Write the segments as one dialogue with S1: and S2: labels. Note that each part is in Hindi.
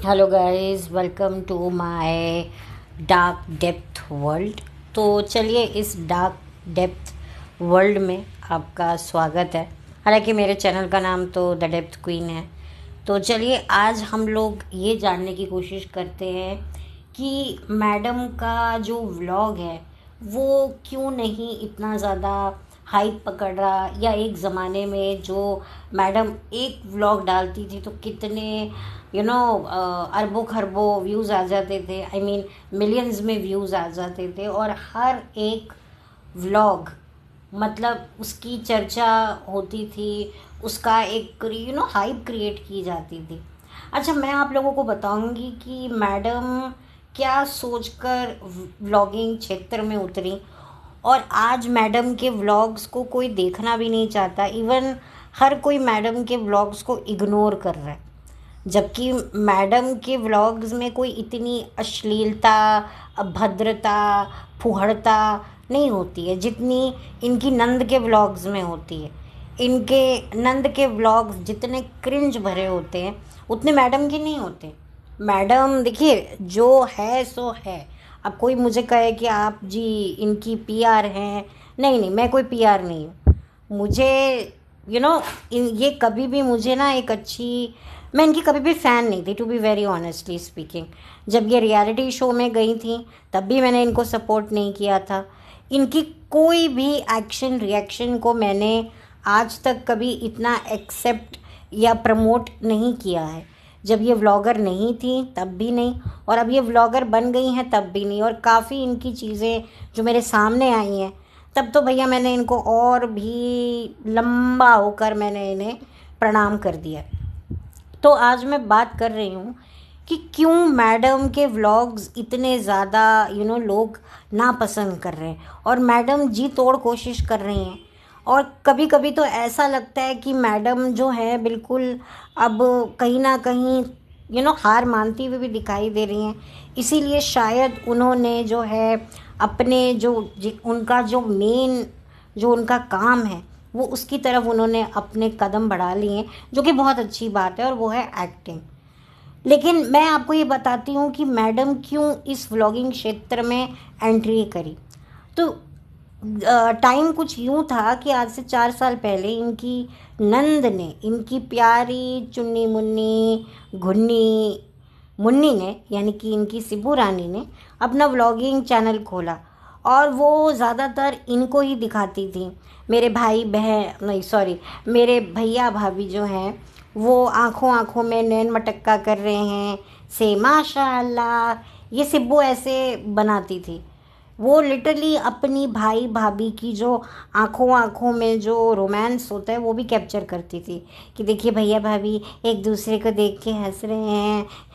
S1: Hello guys, welcome to my dark depth world. तो चलिए, इस डार्क डेप्थ वर्ल्ड में आपका स्वागत है। हालांकि मेरे चैनल का नाम तो द डेप्थ क्वीन है। तो चलिए, आज हम लोग ये जानने की कोशिश करते हैं कि मैडम का जो व्लॉग है वो क्यों नहीं इतना ज़्यादा हाइप पकड़ रहा, या एक ज़माने में जो मैडम एक व्लॉग डालती थी तो कितने अरबों खरबों व्यूज़ आ जाते थे। आई मीन मिलियंस में व्यूज़ आ जाते थे, और हर एक व्लॉग मतलब उसकी चर्चा होती थी, उसका एक हाइप क्रिएट की जाती थी। अच्छा, मैं आप लोगों को बताऊंगी कि मैडम क्या सोचकर व्लॉगिंग क्षेत्र में उतरी, और आज मैडम के व्लॉग्स को कोई देखना भी नहीं चाहता। इवन हर कोई मैडम के व्लॉग्स को इग्नोर कर रहा है, जबकि मैडम के व्लॉग्स में कोई इतनी अश्लीलता, अभद्रता, फुहड़ता नहीं होती है जितनी इनकी नंद के व्लॉग्स में होती है। इनके नंद के व्लॉग्स जितने क्रिंज भरे होते हैं उतने मैडम के नहीं होते। मैडम देखिए, जो है सो है। अब कोई मुझे कहे कि आप जी इनकी पीआर हैं, नहीं नहीं, मैं कोई पीआर नहीं हूँ। मुझे ये कभी भी मुझे ना एक अच्छी, मैं इनकी कभी भी फ़ैन नहीं थी, to be very honestly speaking. जब ये रियलिटी शो में गई थी तब भी मैंने इनको सपोर्ट नहीं किया था। इनकी कोई भी एक्शन रिएक्शन को मैंने आज तक कभी इतना एक्सेप्ट या प्रमोट नहीं किया है। जब ये व्लॉगर नहीं थी तब भी नहीं, और अब ये व्लॉगर बन गई हैं तब भी नहीं। और काफ़ी इनकी चीज़ें जो मेरे सामने आई हैं तब तो भैया मैंने इनको और भी लंबा होकर मैंने इन्हें प्रणाम कर दिया। तो आज मैं बात कर रही हूँ कि क्यों मैडम के व्लॉग्स इतने ज़्यादा लोग नापसंद कर रहे हैं, और मैडम जी तोड़ कोशिश कर रही हैं। और कभी कभी तो ऐसा लगता है कि मैडम जो है बिल्कुल अब कहीं ना कहीं हार मानती हुई भी दिखाई दे रही हैं। इसीलिए शायद उन्होंने जो है अपने उनका जो मेन जो उनका काम है वो उसकी तरफ उन्होंने अपने कदम बढ़ा लिए हैं, जो कि बहुत अच्छी बात है, और वो है एक्टिंग। लेकिन मैं आपको ये बताती हूँ कि मैडम क्यों इस व्लॉगिंग क्षेत्र में एंट्री करी। तो टाइम कुछ यूँ था कि आज से 4 साल पहले इनकी नंद ने, इनकी प्यारी चुन्नी मुन्नी घुन्नी मुन्नी ने, यानी कि इनकी सिब्बू रानी ने अपना व्लॉगिंग चैनल खोला, और वो ज़्यादातर इनको ही दिखाती थी। मेरे भाई बहन नहीं, सॉरी, मेरे भैया भाभी जो हैं वो आँखों आँखों में नैन मटक्का कर रहे हैं से माशाअल्लाह, ये सिब्बू ऐसे बनाती थी। वो लिटरली अपनी भाई भाभी की जो आँखों आँखों में जो रोमांस होता है वो भी कैप्चर करती थी कि देखिए भैया भाभी एक दूसरे को देख के हंस रहे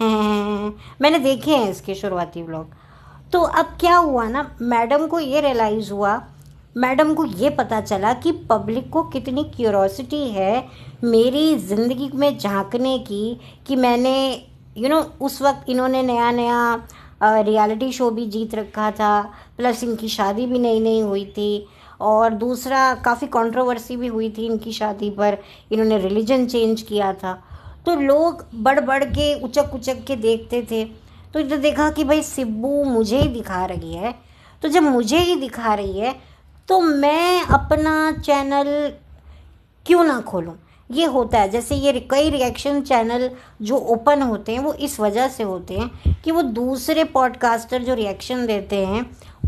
S1: हैं। मैंने देखे हैं इसके शुरुआती व्लॉग। तो अब क्या हुआ ना, मैडम को ये रियलाइज़ हुआ, मैडम को ये पता चला कि पब्लिक को कितनी क्यूरोसिटी है मेरी ज़िंदगी में झांकने की, कि मैंने उस वक्त इन्होंने नया नया रियलिटी शो भी जीत रखा था, प्लस इनकी शादी भी नई नई हुई थी, और दूसरा काफ़ी कंट्रोवर्सी भी हुई थी इनकी शादी पर, इन्होंने रिलीजन चेंज किया था। तो लोग बढ़ बढ़ के उचक उचक के देखते थे। तो इधर देखा कि भाई सिब्बू मुझे ही दिखा रही है, तो जब मुझे ही दिखा रही है तो मैं अपना चैनल क्यों ना खोलूं। ये होता है, जैसे ये कई रिएक्शन चैनल जो ओपन होते हैं वो इस वजह से होते हैं कि वो दूसरे पॉडकास्टर जो रिएक्शन देते हैं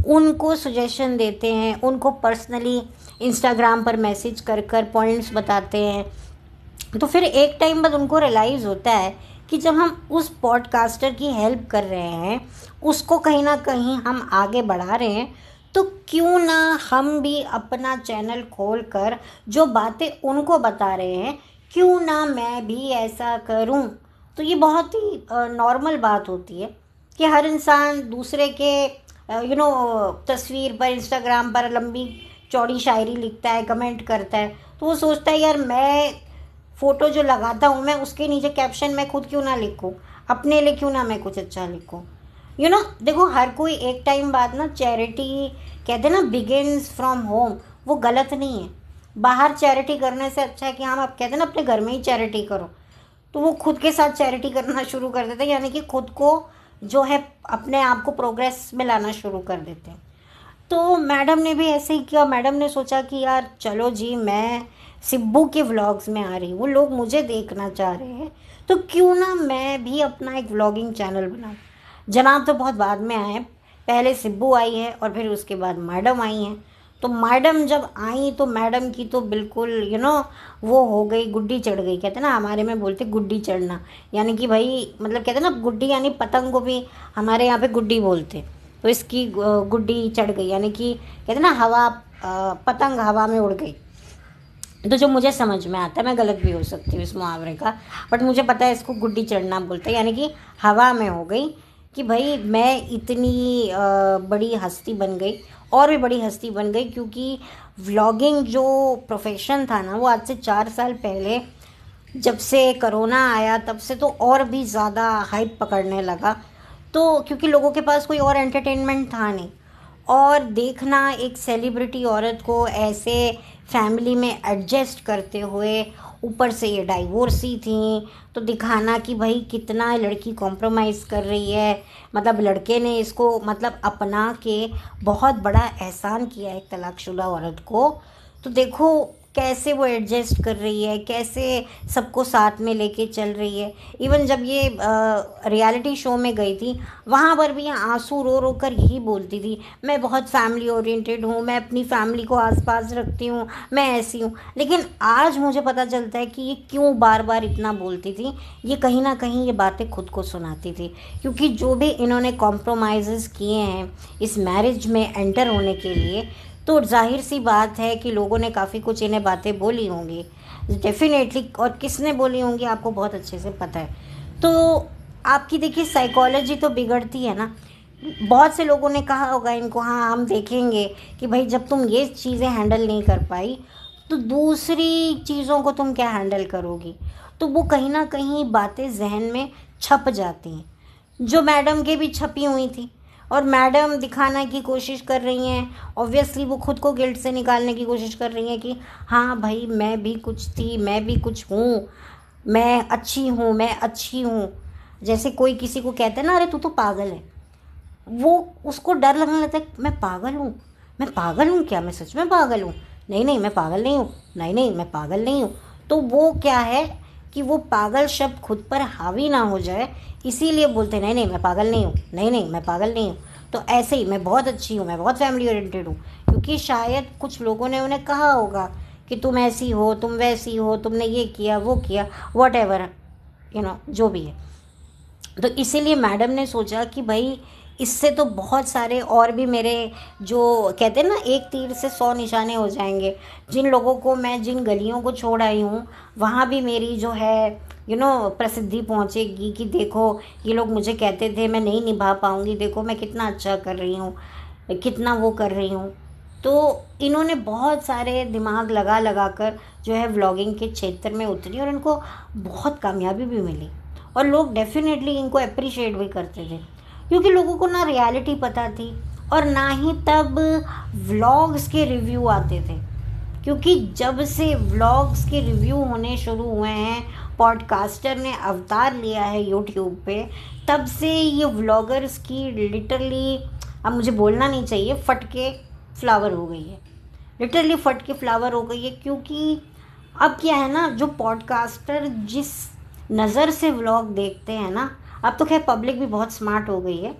S1: उनको सजेशन देते हैं, उनको पर्सनली इंस्टाग्राम पर मैसेज कर कर पॉइंट्स बताते हैं। तो फिर एक टाइम बाद उनको रियलाइज़ होता है कि जब हम उस पॉडकास्टर की हेल्प कर रहे हैं, उसको कहीं ना कहीं हम आगे बढ़ा रहे हैं, तो क्यों ना हम भी अपना चैनल खोल कर जो बातें उनको बता रहे हैं, क्यों ना मैं भी ऐसा करूं। तो ये बहुत ही नॉर्मल बात होती है कि हर इंसान दूसरे के तस्वीर पर इंस्टाग्राम पर लंबी चौड़ी शायरी लिखता है, कमेंट करता है, तो वो सोचता है यार मैं फ़ोटो जो लगाता हूँ मैं उसके नीचे कैप्शन मैं खुद क्यों ना लिखूँ, अपने लिए क्यों ना मैं कुछ अच्छा लिखूँ। देखो, हर कोई एक टाइम बाद ना चैरिटी कहते हैं ना बिगिंस फ्रॉम होम, वो गलत नहीं है। बाहर चैरिटी करने से अच्छा है कि हम आप कहते हैं ना अपने घर में ही चैरिटी करो। तो वो खुद के साथ चैरिटी करना शुरू कर देते हैं, यानी कि खुद को जो है अपने आप को प्रोग्रेस में लाना शुरू कर देते हैं। तो मैडम ने भी ऐसे ही किया। मैडम ने सोचा कि यार चलो जी, मैं सिब्बू के व्लॉग्स में आ रही हूँ, लोग मुझे देखना चाह रहे हैं, तो क्यों ना मैं भी अपना एक व्लॉगिंग चैनल बनाऊँ। जनाब तो बहुत बाद में आए, पहले सिब्बू आई है और फिर उसके बाद मैडम आई हैं। तो मैडम जब आई तो मैडम की तो बिल्कुल वो हो गई, गुड्डी चढ़ गई। कहते ना, हमारे में बोलते गुड्डी चढ़ना, यानी कि भाई मतलब कहते ना गुड्डी, यानी पतंग को भी हमारे यहाँ पे गुड्डी बोलते। तो इसकी गुड्डी चढ़ गई, यानी कि कहते ना हवा, पतंग हवा में उड़ गई। तो जो मुझे समझ में आता है, मैं गलत भी हो सकती हूँ इस मुहावरे का, बट मुझे पता है इसको गुड्डी चढ़ना बोलते हैं, यानी कि हवा में हो गई कि भाई मैं इतनी बड़ी हस्ती बन गई और भी बड़ी हस्ती बन गई। क्योंकि व्लॉगिंग जो प्रोफेशन था ना, वो आज से 4 साल पहले जब से कोरोना आया तब से तो और भी ज़्यादा हाइप पकड़ने लगा। तो क्योंकि लोगों के पास कोई और एंटरटेनमेंट था नहीं, और देखना एक सेलिब्रिटी औरत को ऐसे फैमिली में एडजस्ट करते हुए, ऊपर से ये डाइवोर्सी थी, तो दिखाना कि भाई कितना लड़की कॉम्प्रोमाइज़ कर रही है। मतलब लड़के ने इसको मतलब अपना के बहुत बड़ा एहसान किया एक तलाकशुदा औरत को। तो देखो कैसे वो एडजस्ट कर रही है, कैसे सबको साथ में लेके चल रही है। इवन जब ये रियलिटी शो में गई थी, वहाँ पर भी आंसू रो रो कर यही बोलती थी, मैं बहुत फैमिली ओरिएंटेड हूँ, मैं अपनी फैमिली को आसपास रखती हूँ, मैं ऐसी हूँ। लेकिन आज मुझे पता चलता है कि ये क्यों बार बार इतना बोलती थी। ये कहीं ना कहीं ये बातें खुद को सुनाती थी, क्योंकि जो भी इन्होंने कॉम्प्रोमाइज़ किए हैं इस मैरिज में एंटर होने के लिए, तो जाहिर सी बात है कि लोगों ने काफ़ी कुछ इन्हें बातें बोली होंगी डेफिनेटली, और किसने बोली होंगी आपको बहुत अच्छे से पता है। तो आपकी देखिए साइकोलॉजी तो बिगड़ती है ना। बहुत से लोगों ने कहा होगा इनको, हाँ हम देखेंगे कि भाई जब तुम ये चीज़ें हैंडल नहीं कर पाई तो दूसरी चीज़ों को तुम क्या हैंडल करोगी। तो वो कहीं ना कहीं बातें जहन में छप जाती हैं, जो मैडम के भी छपी हुई थी। और मैडम दिखाने की कोशिश कर रही हैं, ऑब्वियसली वो खुद को गिल्ट से निकालने की कोशिश कर रही हैं कि हाँ भाई मैं भी कुछ थी, मैं भी कुछ हूँ, मैं अच्छी हूँ, मैं अच्छी हूँ। जैसे कोई किसी को कहते हैं ना, अरे तू तो पागल है, वो उसको डर लगने लगता है, मैं पागल हूँ, मैं पागल हूँ क्या, मैं सच में पागल हूँ, नहीं नहीं मैं पागल नहीं हूँ, नहीं नहीं मैं पागल नहीं हूँ। तो वो क्या है कि वो पागल शब्द खुद पर हावी ना हो जाए, इसीलिए बोलते नहीं नहीं मैं पागल नहीं हूँ, नहीं नहीं मैं पागल नहीं हूँ। तो ऐसे ही मैं बहुत अच्छी हूँ, मैं बहुत फैमिली ओरिएंटेड हूँ, क्योंकि शायद कुछ लोगों ने उन्हें कहा होगा कि तुम ऐसी हो, तुम वैसी हो, तुमने ये किया वो किया, वॉट एवर जो भी है। तो इसीलिए मैडम ने सोचा कि भाई इससे तो बहुत सारे और भी मेरे, जो कहते हैं ना एक तीर से 100 निशाने हो जाएंगे। जिन लोगों को मैं जिन गलियों को छोड़ आई हूँ, वहाँ भी मेरी जो है प्रसिद्धि पहुँचेगी कि देखो ये लोग मुझे कहते थे मैं नहीं निभा पाऊँगी, देखो मैं कितना अच्छा कर रही हूँ, कितना वो कर रही हूँ। तो इन्होंने बहुत सारे दिमाग लगा लगा कर जो है व्लॉगिंग के क्षेत्र में उतरी, और इनको बहुत कामयाबी भी मिली, और लोग डेफिनेटली इनको अप्रिशिएट भी करते थे, क्योंकि लोगों को ना रियलिटी पता थी और ना ही तब व्लॉग्स के रिव्यू आते थे। क्योंकि जब से व्लॉग्स के रिव्यू होने शुरू हुए हैं, पॉडकास्टर ने अवतार लिया है यूट्यूब पे, तब से ये व्लॉगर्स की लिटरली, अब मुझे बोलना नहीं चाहिए, फट के फ्लावर हो गई है, लिटरली फट के फ्लावर हो गई है। क्योंकि अब क्या है ना, जो पॉडकास्टर जिस नज़र से व्लॉग देखते हैं ना, अब तो खैर पब्लिक भी बहुत स्मार्ट हो गई है,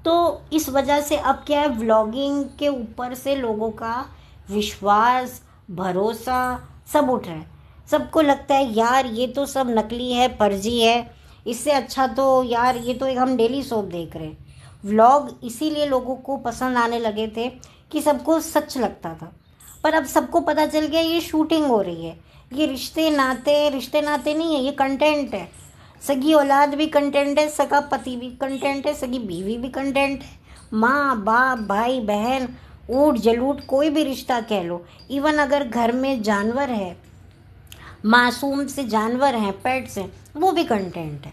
S1: तो इस वजह से अब क्या है, व्लॉगिंग के ऊपर से लोगों का विश्वास, भरोसा सब उठ रहा है। सबको लगता है यार ये तो सब नकली है, फर्जी है, इससे अच्छा तो यार ये तो एक हम डेली सोप देख रहे हैं। व्लॉग इसीलिए लोगों को पसंद आने लगे थे कि सबको सच लगता था, पर अब सबको पता चल गया ये शूटिंग हो रही है, ये रिश्ते नाते नहीं है, ये कंटेंट है। सगी औलाद भी कंटेंट है, सगा पति भी कंटेंट है, सगी बीवी भी कंटेंट है, माँ बाप भाई बहन, ऊट जलूट कोई भी रिश्ता कह लो। इवन अगर घर में जानवर है, मासूम से जानवर हैं, पेट्स हैं, वो भी कंटेंट है।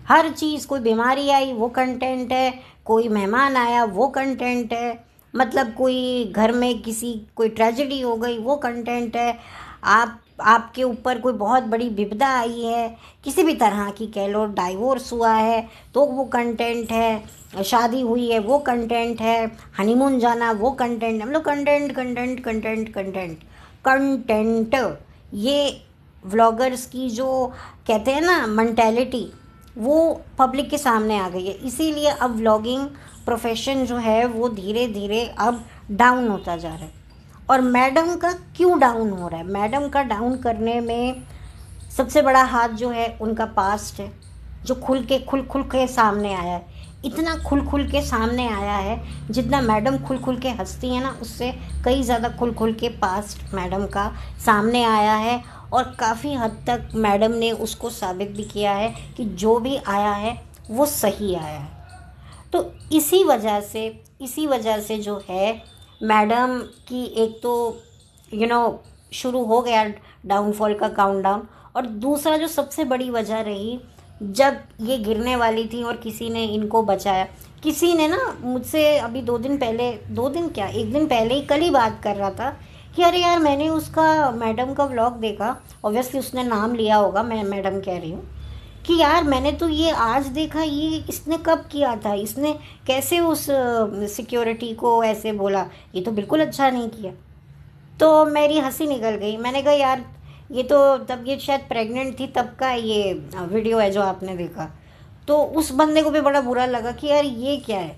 S1: हर चीज़, कोई बीमारी आई वो कंटेंट है, कोई मेहमान आया वो कंटेंट है, मतलब कोई घर में किसी कोई ट्रेजेडी हो गई वो कंटेंट है। आप आपके ऊपर कोई बहुत बड़ी विपदा आई है, किसी भी तरह की कह लो, डाइवोर्स हुआ है तो वो कंटेंट है, शादी हुई है वो कंटेंट है, हनीमून जाना वो कंटेंट है, मतलब content content content content content. ये व्लॉगर्स की जो कहते हैं ना मेंटेलिटी, वो पब्लिक के सामने आ गई है। इसीलिए अब व्लॉगिंग प्रोफेशन जो है वो धीरे धीरे अब डाउन होता जा रहा है। और मैडम का क्यों डाउन हो रहा है? मैडम का डाउन करने में सबसे बड़ा हाथ जो है उनका पास्ट है, जो खुल के सामने आया है। इतना खुल के सामने आया है, जितना मैडम खुल के हंसती है ना, उससे कई ज़्यादा खुल के पास्ट मैडम का सामने आया है। और काफ़ी हद तक मैडम ने उसको साबित भी किया है कि जो भी आया है वो सही आया है। तो इसी वजह से जो है मैडम की एक तो शुरू हो गया डाउनफॉल का काउंटडाउन। और दूसरा जो सबसे बड़ी वजह रही, जब ये गिरने वाली थी और किसी ने इनको बचाया। किसी ने ना मुझसे अभी 2 दिन पहले, 2 दिन क्या, 1 दिन पहले ही, कल ही बात कर रहा था कि अरे यार मैंने उसका मैडम का व्लॉग देखा। ऑब्वियसली उसने नाम लिया होगा, मैं मैडम कह रही हूँ, कि यार मैंने तो ये आज देखा, ये इसने कब किया था, इसने कैसे उस सिक्योरिटी को ऐसे बोला, ये तो बिल्कुल अच्छा नहीं किया। तो मेरी हंसी निकल गई। मैंने कहा यार ये तो तब ये शायद प्रेग्नेंट थी तब का ये वीडियो है जो आपने देखा। तो उस बंदे को भी बड़ा बुरा लगा कि यार ये क्या है।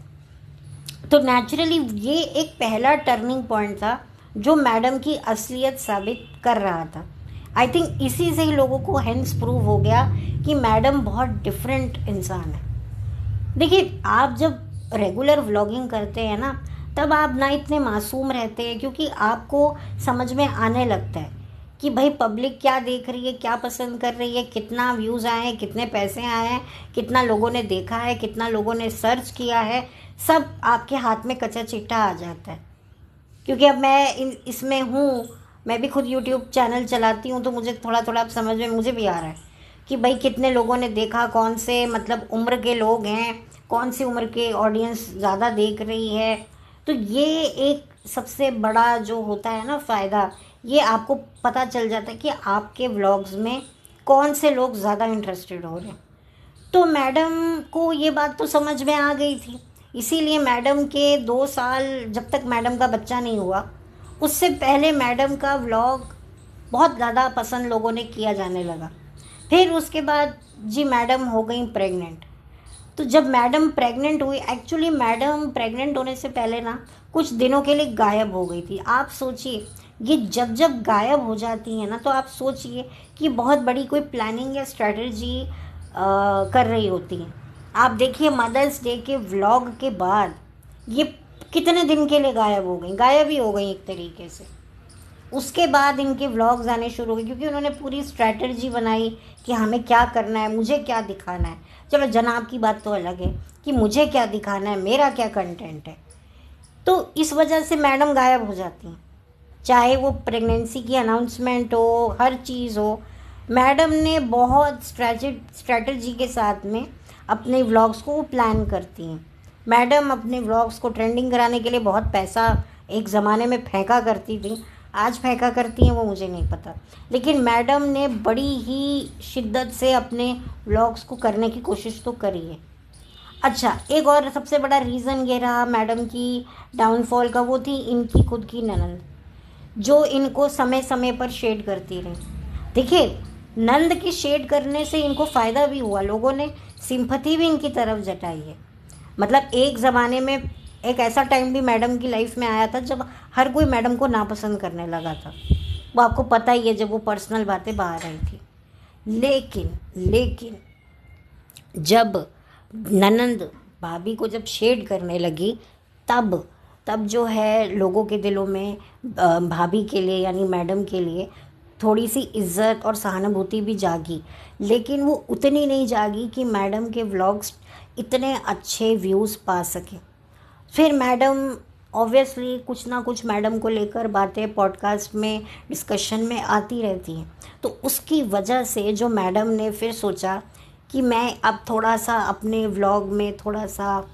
S1: तो नेचुरली ये एक पहला टर्निंग पॉइंट था जो मैडम की असलियत साबित कर रहा था। आई थिंक इसी से ही लोगों को हेंस प्रूव हो गया कि मैडम बहुत डिफरेंट इंसान है। देखिए, आप जब रेगुलर व्लॉगिंग करते हैं ना, तब आप ना इतने मासूम रहते हैं, क्योंकि आपको समझ में आने लगता है कि भाई पब्लिक क्या देख रही है, क्या पसंद कर रही है, कितना व्यूज़ आए हैं, कितने पैसे आए हैं, कितना लोगों ने देखा है, कितना लोगों ने सर्च किया है। सब आपके हाथ में कच्चा चिट्ठा आ जाता है। क्योंकि अब मैं इसमें हूँ, मैं भी खुद यूट्यूब चैनल चलाती हूँ, तो मुझे थोड़ा थोड़ा अब समझ में मुझे भी आ रहा है कि भाई कितने लोगों ने देखा, कौन से मतलब उम्र के लोग हैं, कौन सी उम्र के ऑडियंस ज़्यादा देख रही है। तो ये एक सबसे बड़ा जो होता है ना फ़ायदा, ये आपको पता चल जाता है कि आपके व्लॉग्स में कौन से लोग ज़्यादा इंटरेस्टेड हो रहे हैं। तो मैडम को ये बात तो समझ में आ गई थी। इसीलिए मैडम के 2 साल, जब तक मैडम का बच्चा नहीं हुआ, उससे पहले मैडम का व्लॉग बहुत ज़्यादा पसंद लोगों ने किया जाने लगा। फिर उसके बाद जी मैडम हो गई प्रेग्नेंट। तो जब मैडम प्रेग्नेंट हुई, एक्चुअली मैडम प्रेग्नेंट होने से पहले ना कुछ दिनों के लिए गायब हो गई थी। आप सोचिए, ये जब जब गायब हो जाती है ना, तो आप सोचिए कि बहुत बड़ी कोई प्लानिंग या स्ट्रेटजी कर रही होती है। आप देखिए मदर्स डे के व्लॉग के बाद ये कितने दिन के लिए गायब ही हो गई एक तरीके से। उसके बाद इनके व्लॉग्स आने शुरू हो गए, क्योंकि उन्होंने पूरी स्ट्रैटेजी बनाई कि हमें क्या करना है, मुझे क्या दिखाना है। चलो जनाब की बात तो अलग है कि मुझे क्या दिखाना है, मेरा क्या कंटेंट है। तो इस वजह से मैडम गायब हो जाती हैं, चाहे वो प्रेगनेंसी की अनाउंसमेंट हो, हर चीज़ हो। मैडम ने बहुत स्ट्रैटेजी के साथ में अपने व्लॉग्स को प्लान करती हैं। मैडम अपने व्लॉग्स को ट्रेंडिंग कराने के लिए बहुत पैसा एक ज़माने में फेंका करती थी, आज फेंका करती हैं वो मुझे नहीं पता। लेकिन मैडम ने बड़ी ही शिद्दत से अपने व्लॉग्स को करने की कोशिश तो करी है। अच्छा, एक और सबसे बड़ा रीज़न ये रहा मैडम की डाउनफॉल का, वो थी इनकी खुद की ननंद, जो इनको समय समय पर शेड करती रही। देखिए, नंद के शेड करने से इनको फ़ायदा भी हुआ, लोगों ने सिंपैथी भी इनकी तरफ जताई है। मतलब एक ज़माने में एक ऐसा टाइम भी मैडम की लाइफ में आया था जब हर कोई मैडम को नापसंद करने लगा था। वो आपको पता ही है, जब वो पर्सनल बातें बाहर आई थी। लेकिन जब ननंद भाभी को जब शेड करने लगी, तब जो है लोगों के दिलों में भाभी के लिए यानी मैडम के लिए थोड़ी सी इज्जत और सहानुभूति भी जागी। लेकिन वो उतनी नहीं जागी कि मैडम के व्लॉग्स इतने अच्छे व्यूज़ पा सके। फिर मैडम ऑब्वियसली कुछ ना कुछ मैडम को लेकर बातें पॉडकास्ट में डिस्कशन में आती रहती हैं। तो उसकी वजह से जो मैडम ने फिर सोचा कि मैं अब थोड़ा सा अपने व्लॉग में थोड़ा सा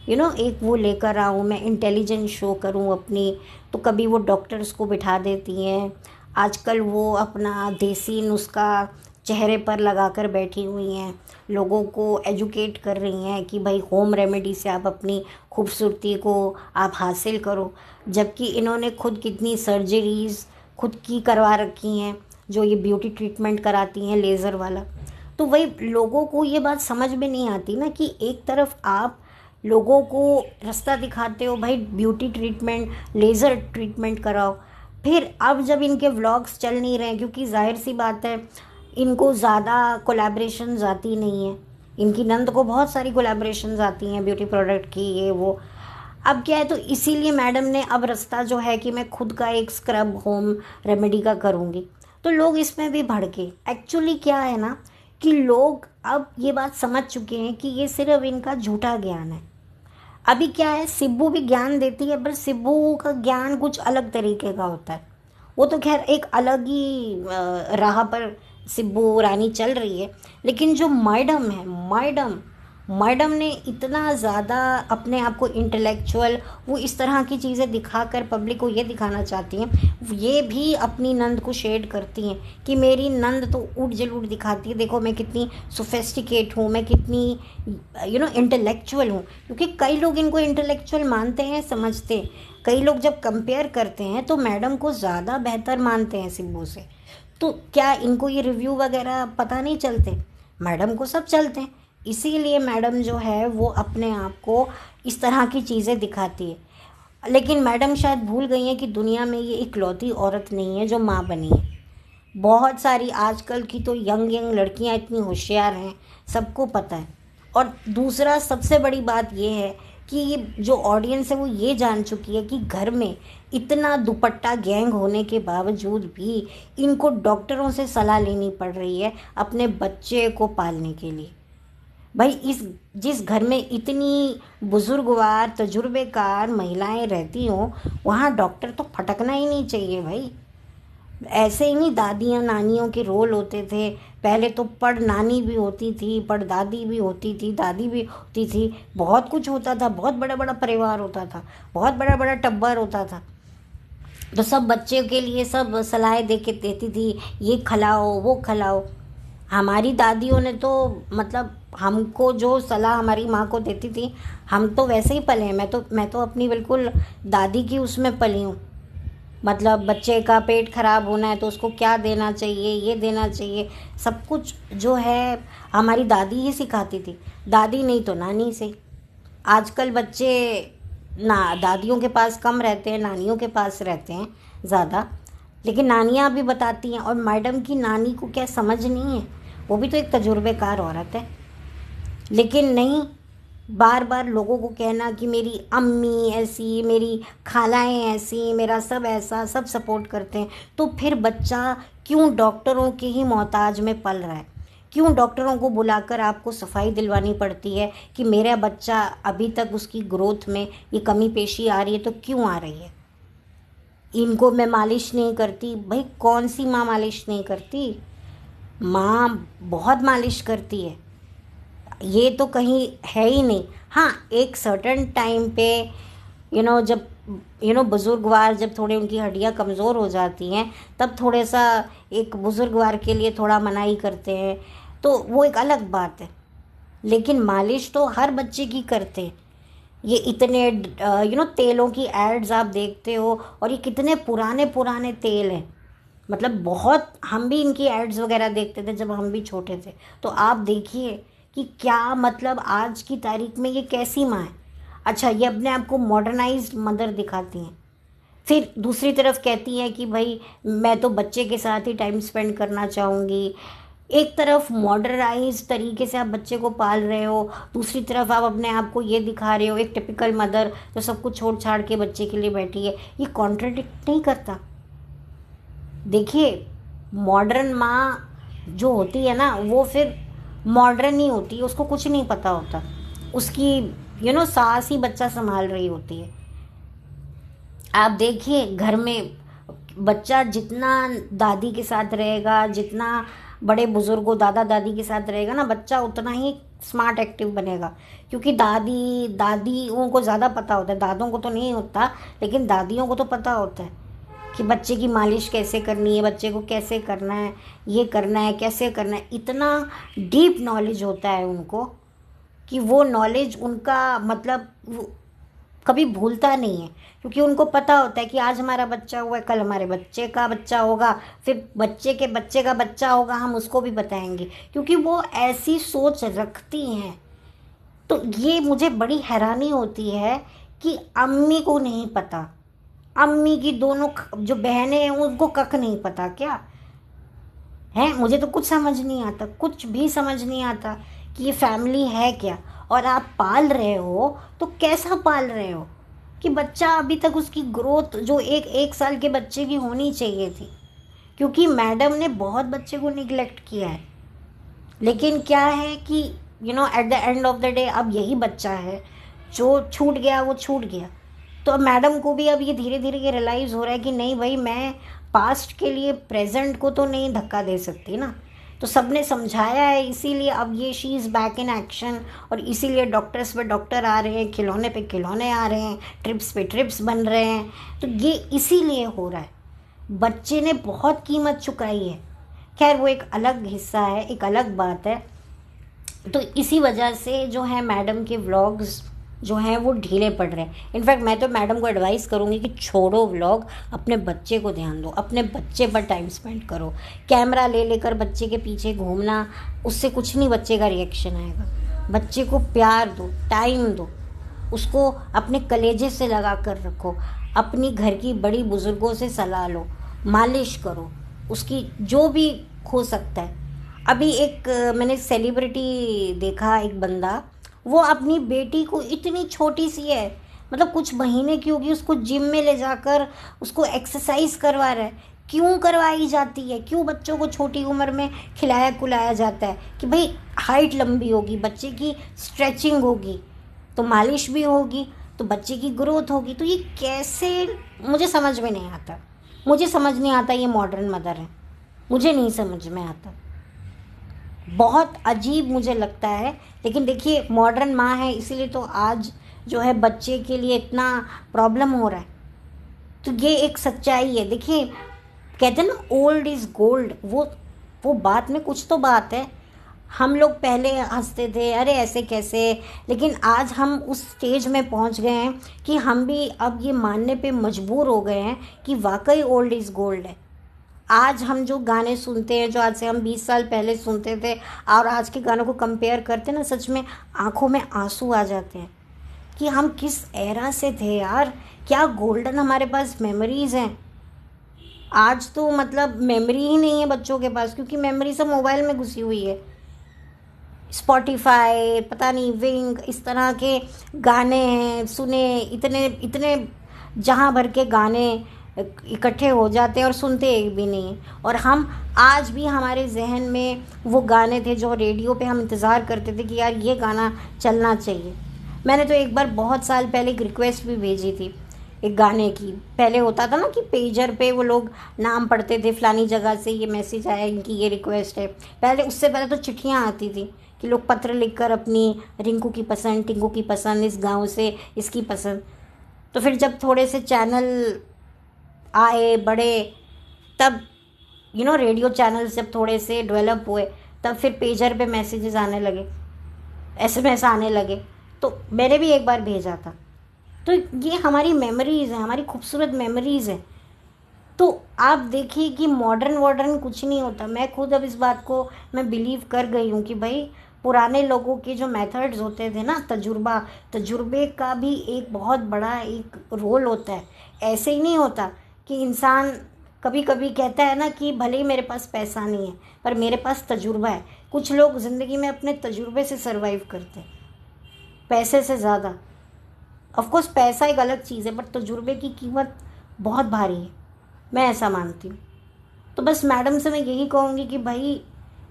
S1: एक वो लेकर आऊँ, मैं इंटेलिजेंस शो करूँ अपनी। तो कभी वो डॉक्टर्स को बिठा देती हैं, आजकल वो अपना देसी नुस्खा चेहरे पर लगा कर बैठी हुई हैं, लोगों को एजुकेट कर रही हैं कि भाई होम रेमेडी से आप अपनी खूबसूरती को आप हासिल करो। जबकि इन्होंने खुद कितनी सर्जरीज़ खुद की करवा रखी हैं, जो ये ब्यूटी ट्रीटमेंट कराती हैं लेज़र वाला। तो वही लोगों को ये बात समझ में नहीं आती ना कि एक तरफ आप लोगों को रास्ता दिखाते हो भाई ब्यूटी ट्रीटमेंट, लेज़र ट्रीटमेंट कराओ, फिर अब जब इनके व्लॉग्स चल नहीं रहे हैं, क्योंकि जाहिर सी बात है इनको ज़्यादा कोलैबोरेशंस आती नहीं है। इनकी नंद को बहुत सारी कोलैबोरेशंस आती हैं ब्यूटी प्रोडक्ट की, ये वो। अब क्या है, तो इसीलिए मैडम ने अब रास्ता जो है कि मैं खुद का एक स्क्रब होम रेमेडी का करूँगी, तो लोग इसमें भी भड़के। एक्चुअली क्या है ना कि लोग अब ये बात समझ चुके हैं कि ये सिर्फ इनका झूठा ज्ञान है। अभी क्या है, सिब्बू भी ज्ञान देती है, पर सिब्बू का ज्ञान कुछ अलग तरीके का होता है। वो तो खैर एक अलग ही राह पर सिब्बू रानी चल रही है। लेकिन जो मैडम है, मैडम ने इतना ज़्यादा अपने आप को इंटेलेक्चुअल, वो इस तरह की चीज़ें दिखाकर पब्लिक को ये दिखाना चाहती हैं, ये भी अपनी नंद को शेड करती हैं कि मेरी नंद तो उठ जलूट दिखाती है, देखो मैं कितनी सोफेस्टिकेट हूँ, मैं कितनी इंटेलेक्चुअल हूँ। क्योंकि कई लोग इनको इंटेलेक्चुअल मानते हैं, समझते हैं। कई लोग जब कंपेयर करते हैं तो मैडम को ज़्यादा बेहतर मानते हैं सिब्बू से। तो क्या इनको ये रिव्यू वगैरह पता नहीं चलते? मैडम को सब चलते हैं। इसीलिए मैडम जो है वो अपने आप को इस तरह की चीज़ें दिखाती है। लेकिन मैडम शायद भूल गई हैं कि दुनिया में ये इकलौती औरत नहीं है जो माँ बनी है। बहुत सारी आजकल की तो यंग लड़कियां इतनी होशियार हैं, सबको पता है। और दूसरा सबसे बड़ी बात ये है कि ये जो ऑडियंस है वो ये जान चुकी है कि घर में इतना दुपट्टा गैंग होने के बावजूद भी इनको डॉक्टरों से सलाह लेनी पड़ रही है अपने बच्चे को पालने के लिए। भाई जिस घर में इतनी बुजुर्गवार तजुर्बेकार महिलाएं रहती हों, वहाँ डॉक्टर तो फटकना ही नहीं चाहिए भाई। ऐसे ही नहीं दादियाँ नानियों के रोल होते थे। पहले तो पड़ नानी भी होती थी, पड़ दादी भी होती थी, दादी भी होती थी, बहुत कुछ होता था, बहुत बड़ा बड़ा परिवार होता था, बहुत बड़ा बड़ा टब्बर होता था। तो सब बच्चे के लिए सब सलाहें दे के देती थी, ये खिलाओ वो खिलाओ। हमारी दादियों ने तो मतलब हमको जो सलाह हमारी माँ को देती थी, हम तो वैसे ही पले हैं। मैं तो अपनी बिल्कुल दादी की उसमें पली हूँ। मतलब बच्चे का पेट खराब होना है तो उसको क्या देना चाहिए, ये देना चाहिए, सब कुछ जो है हमारी दादी ही सिखाती थी। दादी नहीं तो नानी से। आजकल बच्चे ना दादियों के पास कम रहते हैं, नानियों के पास रहते हैं ज़्यादा। लेकिन नानियाँ भी बताती हैं। और मैडम की नानी को क्या समझ नहीं है, वो भी तो एक तजुर्बेकार औरत है। लेकिन नहीं, बार बार लोगों को कहना कि मेरी अम्मी ऐसी, मेरी खालाएँ ऐसी, मेरा सब ऐसा, सब सपोर्ट करते हैं। तो फिर बच्चा क्यों डॉक्टरों के ही मोहताज में पल रहा है? क्यों डॉक्टरों को बुलाकर आपको सफाई दिलवानी पड़ती है कि मेरा बच्चा अभी तक उसकी ग्रोथ में ये कमी पेशी आ रही है, तो क्यों आ रही है? इनको मैं मालिश नहीं करती। भाई कौन सी माँ मालिश नहीं करती? माँ बहुत मालिश करती है, ये तो कहीं है ही नहीं। हाँ, एक सर्टेन टाइम पे जब बुजुर्गवार जब थोड़े उनकी हड्डियाँ कमज़ोर हो जाती हैं, तब थोड़े सा एक बुजुर्गवार के लिए थोड़ा मनाही करते हैं, तो वो एक अलग बात है। लेकिन मालिश तो हर बच्चे की करते हैं। ये इतने तेलों की एड्स आप देखते हो, और ये कितने पुराने पुराने तेल हैं। मतलब बहुत, हम भी इनकी एड्स वगैरह देखते थे जब हम भी छोटे थे। तो आप देखिए कि क्या मतलब आज की तारीख में ये कैसी माँ है। अच्छा, ये अपने आप को मॉडर्नाइज्ड मदर दिखाती हैं, फिर दूसरी तरफ कहती हैं कि भाई मैं तो बच्चे के साथ ही टाइम स्पेंड करना चाहूँगी। एक तरफ मॉडर्नाइज तरीके से आप बच्चे को पाल रहे हो, दूसरी तरफ आप अपने आप को ये दिखा रहे हो एक टिपिकल मदर जो सब कुछ छोड़ छाड़ के बच्चे के लिए बैठी है। ये कॉन्ट्रडिक्ट नहीं करता? देखिए, मॉडर्न माँ जो होती है ना, वो फिर मॉडर्न ही होती है, उसको कुछ नहीं पता होता। उसकी सास ही बच्चा संभाल रही होती है। आप देखिए, घर में बच्चा जितना दादी के साथ रहेगा, जितना बड़े बुजुर्गों दादा दादी के साथ रहेगा ना, बच्चा उतना ही स्मार्ट एक्टिव बनेगा। क्योंकि दादियों को ज़्यादा पता होता है, दादों को तो नहीं होता, लेकिन दादियों को तो पता होता है कि बच्चे की मालिश कैसे करनी है, बच्चे को कैसे करना है, ये करना है, कैसे करना है। इतना डीप नॉलेज होता है उनको कि वो नॉलेज उनका मतलब वो कभी भूलता नहीं है, क्योंकि उनको पता होता है कि आज हमारा बच्चा हुआ है, कल हमारे बच्चे का बच्चा होगा, फिर बच्चे के बच्चे का बच्चा होगा, हम उसको भी बताएंगे, क्योंकि वो ऐसी सोच रखती हैं। तो ये मुझे बड़ी हैरानी होती है कि अम्मी को नहीं पता, अम्मी की दोनों जो बहनें हैं उनको कख नहीं पता क्या है। मुझे तो कुछ समझ नहीं आता, कुछ भी समझ नहीं आता कि ये फैमिली है क्या। और आप पाल रहे हो तो कैसा पाल रहे हो कि बच्चा अभी तक उसकी ग्रोथ जो एक साल के बच्चे की होनी चाहिए थी, क्योंकि मैडम ने बहुत बच्चे को निगलेक्ट किया है। लेकिन क्या है कि at the end of the day अब यही बच्चा है, जो छूट गया वो छूट गया। तो अब मैडम को भी अब ये धीरे धीरे ये रियलाइज़ हो रहा है कि नहीं भाई, मैं पास्ट के लिए प्रेजेंट को तो नहीं धक्का दे सकती ना। तो सबने समझाया है, इसीलिए अब ये she is back in action, और इसीलिए डॉक्टर्स पे डॉक्टर आ रहे हैं, खिलौने पे खिलौने आ रहे हैं, ट्रिप्स पे ट्रिप्स बन रहे हैं। तो ये इसीलिए हो रहा है, बच्चे ने बहुत कीमत चुकाई है। खैर वो एक अलग हिस्सा है, एक अलग बात है। तो इसी वजह से जो है मैडम के व्लॉग्स जो हैं वो ढीले पड़ रहे हैं। इनफैक्ट मैं तो मैडम को एडवाइस करूँगी कि छोड़ो व्लॉग, अपने बच्चे को ध्यान दो, अपने बच्चे पर टाइम स्पेंड करो। कैमरा ले लेकर बच्चे के पीछे घूमना, उससे कुछ नहीं बच्चे का रिएक्शन आएगा। बच्चे को प्यार दो, टाइम दो, उसको अपने कलेजे से लगा कर रखो, अपनी घर की बड़ी बुज़ुर्गों से सलाह लो, मालिश करो, उसकी जो भी हो सकता है। अभी एक मैंने सेलिब्रिटी देखा, एक बंदा, वो अपनी बेटी को, इतनी छोटी सी है, मतलब कुछ महीने की होगी, उसको जिम में ले जाकर उसको एक्सरसाइज करवा रहा है। क्यों करवाई जाती है, क्यों बच्चों को छोटी उम्र में खिलाया कुलाया जाता है कि भाई हाइट लंबी होगी, बच्चे की स्ट्रेचिंग होगी, तो मालिश भी होगी, तो बच्चे की ग्रोथ होगी। तो ये कैसे, मुझे समझ में नहीं आता, मुझे समझ नहीं आता। ये मॉडर्न मदर है, मुझे नहीं समझ में आता, बहुत अजीब मुझे लगता है। लेकिन देखिए मॉडर्न माँ है, इसीलिए तो आज जो है बच्चे के लिए इतना प्रॉब्लम हो रहा है। तो ये एक सच्चाई है। देखिए कहते हैं ना, ओल्ड इज़ गोल्ड, वो बात में कुछ तो बात है। हम लोग पहले हंसते थे, अरे ऐसे कैसे, लेकिन आज हम उस स्टेज में पहुंच गए हैं कि हम भी अब ये मानने पे मजबूर हो गए हैं कि वाकई ओल्ड इज़ गोल्ड है। आज हम जो गाने सुनते हैं, जो आज से हम 20 साल पहले सुनते थे, और आज के गानों को कंपेयर करते हैं ना, सच में आंखों में आंसू आ जाते हैं कि हम किस एरा से थे यार। क्या गोल्डन हमारे पास मेमोरीज़ हैं। आज तो मतलब मेमोरी ही नहीं है बच्चों के पास, क्योंकि मेमोरी सब मोबाइल में घुसी हुई है। स्पॉटिफाई, पता नहीं विंग, इस तरह के गाने हैं, सुने इतने इतने जहाँ भर के गाने इकट्ठे हो जाते हैं और सुनते एक भी नहीं। और हम आज भी, हमारे जहन में वो गाने थे जो रेडियो पे हम इंतज़ार करते थे कि यार ये गाना चलना चाहिए। मैंने तो एक बार बहुत साल पहले एक रिक्वेस्ट भी भेजी थी एक गाने की। पहले होता था ना कि पेजर पे वो लोग नाम पढ़ते थे, फलानी जगह से ये मैसेज आया, इनकी ये रिक्वेस्ट है। पहले, उससे पहले तो चिट्ठियाँ आती थी कि लोग पत्र लिखकर अपनी रिंकू की पसंद, टिंकू की पसंद, इस गाँव से इसकी पसंद। तो फिर जब थोड़े से चैनल आए बड़े, तब रेडियो चैनल्स जब थोड़े से डेवलप हुए, तब फिर पेजर पे मैसेजेस आने लगे, एसएमएस आने लगे। तो मैंने भी एक बार भेजा था। तो ये हमारी मेमोरीज़ हैं, हमारी खूबसूरत मेमोरीज़ हैं। तो आप देखिए कि मॉडर्न कुछ नहीं होता। मैं खुद अब इस बात को मैं बिलीव कर गई हूँ कि भाई पुराने लोगों के जो मेथड्स होते थे ना, तजुर्बे का भी एक बहुत बड़ा एक रोल होता है। ऐसे ही नहीं होता कि इंसान कभी कभी कहता है ना कि भले ही मेरे पास पैसा नहीं है पर मेरे पास तजुर्बा है। कुछ लोग ज़िंदगी में अपने तजुर्बे से सर्वाइव करते हैं, पैसे से ज़्यादा। ऑफ कोर्स पैसा एक अलग चीज़ है, पर तजुर्बे की कीमत बहुत भारी है, मैं ऐसा मानती हूँ। तो बस मैडम से मैं यही कहूँगी कि भाई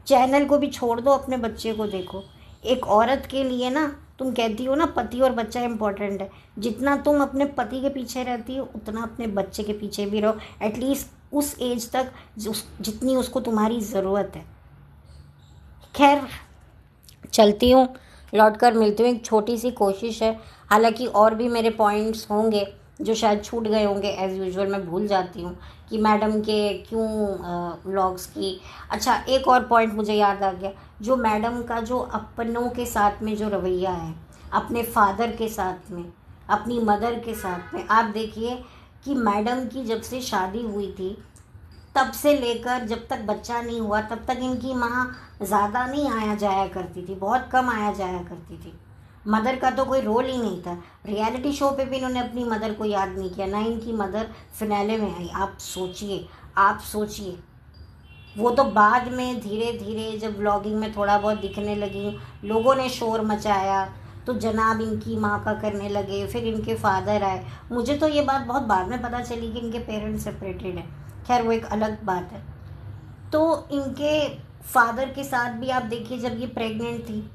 S1: चैनल को भी छोड़ दो, अपने बच्चे को देखो। एक औरत के लिए ना, तुम कहती हो ना पति और बच्चा इम्पोर्टेंट है, जितना तुम अपने पति के पीछे रहती हो उतना अपने बच्चे के पीछे भी रहो, एटलीस्ट उस एज तक जितनी उसको तुम्हारी ज़रूरत है। खैर चलती हूँ, लौट कर मिलती हूँ। एक छोटी सी कोशिश है, हालांकि और भी मेरे पॉइंट्स होंगे जो शायद छूट गए होंगे, एज़ यूजुअल मैं भूल जाती हूँ कि मैडम के क्यों व्लॉग्स की। अच्छा, एक और पॉइंट मुझे याद आ गया, जो मैडम का जो अपनों के साथ में जो रवैया है, अपने फादर के साथ में, अपनी मदर के साथ में, आप देखिए कि मैडम की जब से शादी हुई थी तब से लेकर जब तक बच्चा नहीं हुआ तब तक इनकी माँ ज़्यादा नहीं आया जाया करती थी, बहुत कम आया जाया करती थी। मदर का तो कोई रोल ही नहीं था। रियलिटी शो पे भी इन्होंने अपनी मदर को याद नहीं किया, ना इनकी मदर फिनाले में आई। आप सोचिए, आप सोचिए। वो तो बाद में धीरे धीरे जब व्लॉगिंग में थोड़ा बहुत दिखने लगी, लोगों ने शोर मचाया, तो जनाब इनकी माँ का करने लगे, फिर इनके फादर आए। मुझे तो ये बात बहुत बाद में पता चली कि इनके पेरेंट्स सेपरेटेड हैं। खैर वो एक अलग बात है। तो इनके फादर के साथ भी आप देखिए, जब ये प्रेग्नेंट थी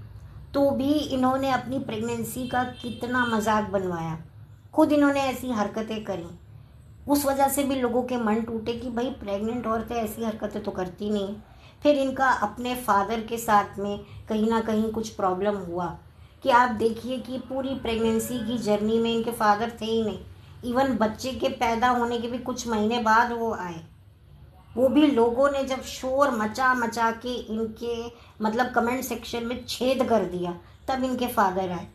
S1: तो भी इन्होंने अपनी प्रेगनेंसी का कितना मजाक बनवाया, खुद इन्होंने ऐसी हरकतें करी। उस वजह से भी लोगों के मन टूटे कि भाई प्रेग्नेंट औरतें ऐसी हरकतें तो करती नहीं। फिर इनका अपने फादर के साथ में कहीं ना कहीं कुछ प्रॉब्लम हुआ कि आप देखिए कि पूरी प्रेगनेंसी की जर्नी में इनके फादर थे ही नहीं। इवन बच्चे के पैदा होने के भी कुछ महीने बाद वो आए। वो भी लोगों ने जब शोर मचा मचा के इनके मतलब कमेंट सेक्शन में छेद कर दिया, तब इनके फादर आए।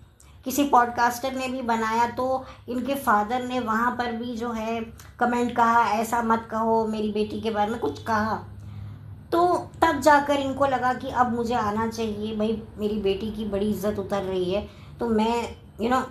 S1: किसी पॉडकास्टर ने भी बनाया तो इनके फादर ने वहाँ पर भी जो है कमेंट कहा, ऐसा मत कहो मेरी बेटी के बारे में, कुछ कहा। तो तब जाकर इनको लगा कि अब मुझे आना चाहिए, भाई मेरी बेटी की बड़ी इज्जत उतर रही है, तो मैं यू नो